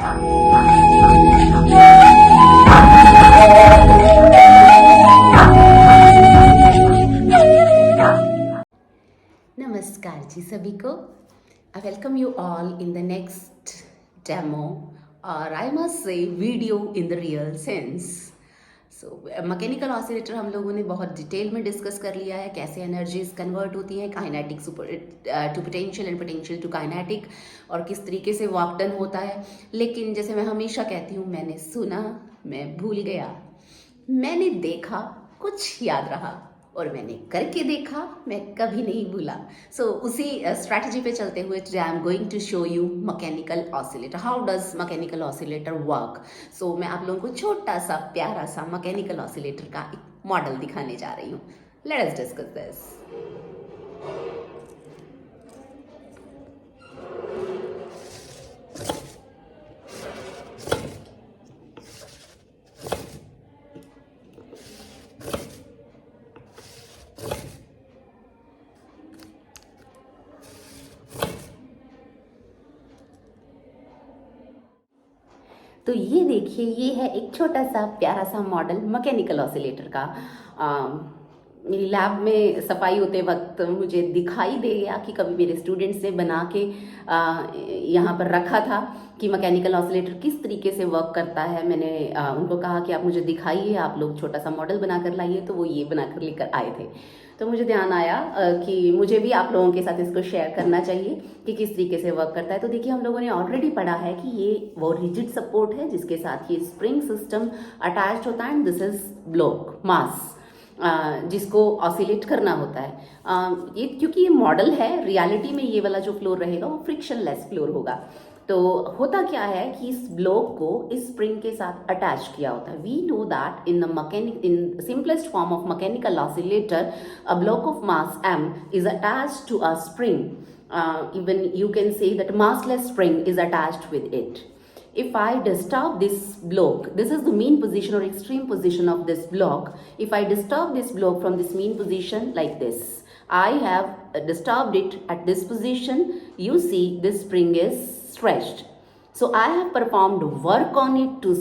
नमस्कार जी सभी को। I welcome you all in the next demo और I must say video in the real sense. So mechanical oscillator हम लोगों ने बहुत डिटेल में डिस्कस कर लिया है, कैसे एनर्जीज कन्वर्ट होती हैं kinetic to potential and potential to kinetic, और किस तरीके से वर्क डन होता है। लेकिन जैसे मैं हमेशा कहती हूँ, मैंने सुना, मैं भूल गया, मैंने देखा, कुछ याद रहा, और मैंने करके देखा, मैं कभी नहीं भूला। सो उसी स्ट्रैटेजी पे चलते हुए today I am going to show you mechanical oscillator, how does mechanical oscillator work. So मैं आप लोगों को छोटा सा प्यारा सा मैकेनिकल ऑसिलेटर का एक मॉडल दिखाने जा रही हूँ। Let us discuss this. तो ये देखिए, ये है एक छोटा सा प्यारा सा मॉडल मैकेनिकल ऑसिलेटर का। मेरी लैब में सफाई होते वक्त मुझे दिखाई दे गया कि कभी मेरे स्टूडेंट्स ने बना के यहाँ पर रखा था कि मैकेनिकल ऑसिलेटर किस तरीके से वर्क करता है। मैंने उनको कहा कि आप मुझे दिखाइए, आप लोग छोटा सा मॉडल बनाकर लाइए, तो वो ये बनाकर लेकर आए थे। तो मुझे ध्यान आया कि मुझे भी आप लोगों के साथ इसको शेयर करना चाहिए कि किस तरीके से वर्क करता है। तो देखिए, हम लोगों ने ऑलरेडी पढ़ा है कि ये वो रिजिड सपोर्ट है जिसके साथ ये स्प्रिंग सिस्टम अटैच होता है, एंड दिस इज ब्लॉक मास जिसको ऑसिलेट करना होता है। ये क्योंकि ये मॉडल है, रियलिटी में ये वाला जो फ्लोर रहेगा वो फ्रिक्शनलेस फ्लोर होगा। तो होता क्या है कि इस ब्लॉक को इस स्प्रिंग के साथ अटैच किया होता है। We know that in simplest form of mechanical oscillator a block of mass m is attached to a spring. Even you can say that massless spring is attached with it. If I disturb this block, this is the mean position or extreme position of this block. If I disturb this block from this mean position like this, I have disturbed it at this position. You see this spring is stretched. So I have performed work on it to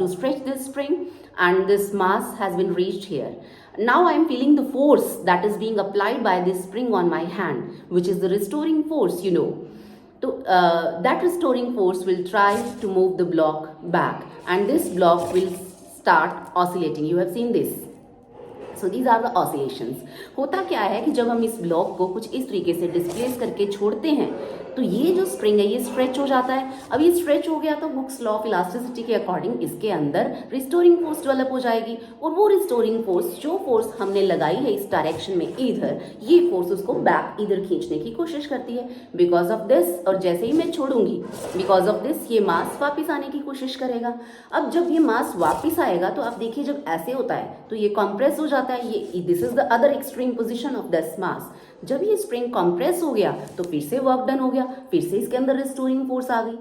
stretch this spring, and this mass has been reached here. Now I am feeling the force that is being applied by this spring on my hand, which is the restoring force, you know. So that restoring force will try to move the block back, and this block will start oscillating. You have seen this. So these are the oscillations. होता क्या है कि जब हम इस block को कुछ इस तरीके से डिस्प्लेस करके छोड़ते हैं तो ये जो स्प्रिंग है ये स्ट्रेच हो जाता है। अब ये स्ट्रेच हो गया तो हुक्स लॉ ऑफ इलास्टिसिटी के अकॉर्डिंग इसके अंदर रिस्टोरिंग फोर्स डेवलप हो जाएगी, और वो रिस्टोरिंग फोर्स, जो फोर्स हमने लगाई है इस डायरेक्शन में इधर, ये फोर्स उसको बैक इधर खींचने की कोशिश करती है। बिकॉज ऑफ दिस, और जैसे ही मैं छोड़ूंगी, बिकॉज ऑफ दिस ये मास वापिस आने की कोशिश करेगा। अब जब ये मास वापिस आएगा तो आप देखिए, जब ऐसे होता है तो ये कंप्रेस हो जाता है। ये this is the other extreme position of this mass. जब ये स्प्रिंग कंप्रेस हो गया तो फिर से वर्क डन हो गया, फिर से इसके अंदर रिस्टोरिंग फोर्स आ गई।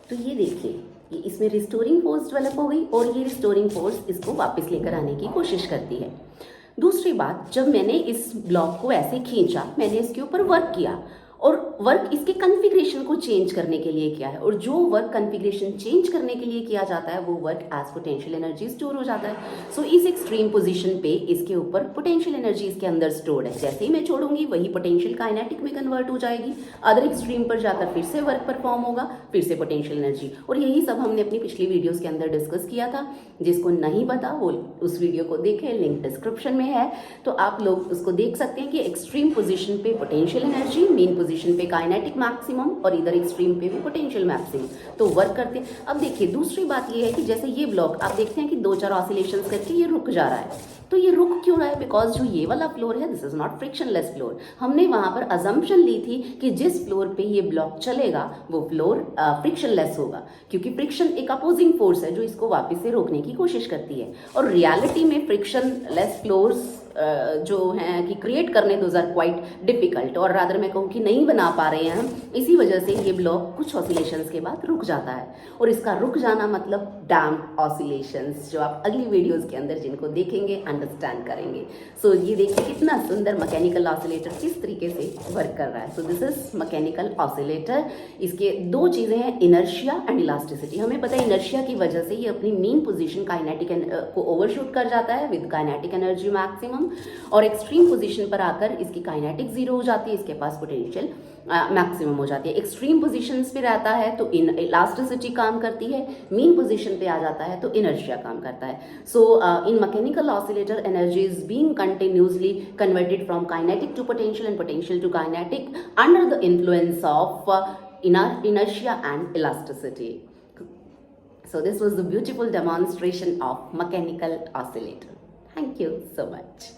तो ये देखिए, ये इसमें रिस्टोरिंग फोर्स डेवलप हो गई, और ये रिस्टोरिंग फोर्स इसको वापस लेकर आने की कोशिश करती है। दूसरी बात, जब मैंने इस ब्लॉक को ऐसे खींचा, मैंने इसके ऊपर वर्क किया, और वर्क इसके कॉन्फ़िगरेशन को चेंज करने के लिए किया है, और जो वर्क कॉन्फ़िगरेशन चेंज करने के लिए किया जाता है वो work as potential energy store हो जाता है। सो इस एक्सट्रीम पोजीशन पे इसके ऊपर पोटेंशियल एनर्जी इसके अंदर स्टोर्ड है। जैसे ही मैं छोड़ूंगी वही पोटेंशियल काइनेटिक में कन्वर्ट हो जाएगी, अदर एक्सट्रीम पर जाकर फिर से वर्क परफॉर्म होगा, फिर से पोटेंशियल एनर्जी। और यही सब हमने अपनी पिछली वीडियोज के अंदर डिस्कस किया था। जिसको नहीं पता वो उस वीडियो को देखें, लिंक डिस्क्रिप्शन में है, तो आप लोग उसको देख सकते हैं कि एक्सट्रीम पोजिशन पे पोटेंशियल एनर्जी, मेन पोजिशन पे काइनेटिक मैक्सिमम, और इधर एक्सट्रीम पे भी पोटेंशियल मैक्सिमम तो वर्क करते हैं। अब देखिए, दूसरी बात ये है कि जैसे ये ब्लॉक आप देखते हैं कि 2-4 ऑसिलेशंस करके ये रुक जा रहा है। तो ये रुक क्यों रहा है? बिकॉज जो ये वाला फ्लोर है, this is not frictionless floor. हमने वहां पर अजम्पशन ली थी कि जिस फ्लोर पे ये ब्लॉक चलेगा वो फ्लोर फ्रिक्शनलेस होगा, क्योंकि फ्रिक्शन एक अपोजिंग फोर्स है जो इसको वापस से रोकने की कोशिश करती है। और रियलिटी में फ्रिक्शनलेस फ्लोर्स जो हैं कि क्रिएट करने दोज आर क्वाइट डिफिकल्ट, और रादर मैं कहूँ कि नहीं बना पा रहे हैं हम, इसी वजह से ये ब्लॉक कुछ ऑसिलेशंस के बाद रुक जाता है। और इसका रुक जाना मतलब डैम्प्ड ऑसिलेशंस, जो आप अगली वीडियोस के अंदर जिनको देखेंगे अंडरस्टैंड करेंगे। सो ये देखिए कितना सुंदर मैकेनिकल ऑसिलेटर किस तरीके से वर्क कर रहा है। So this is mechanical oscillator. इसके दो चीज़ें हैं, इनर्शिया एंड इलास्टिसिटी। हमें पता है इनर्शिया की वजह से ये अपनी मेन पोजीशन काइनेटिक को ओवरशूट कर जाता है विद काइनेटिक एनर्जी मैक्सिमम, और एक्सट्रीम पोजीशन पर आकर इसकी काइनेटिक जीरो हो जाती है, इसके पास पोटेंशियल मैक्सिमम हो जाती है। एक्सट्रीम पोजीशंस पे रहता है तो इन इलास्टिसिटी काम करती है, मेन पोजीशन पे आ जाता है तो इनर्शिया काम करता है। So in mechanical oscillator energy is being continuously converted from kinetic to potential and potential to kinetic under the influence of inertia and elasticity. So this was the beautiful demonstration of mechanical oscillator. Thank you so much.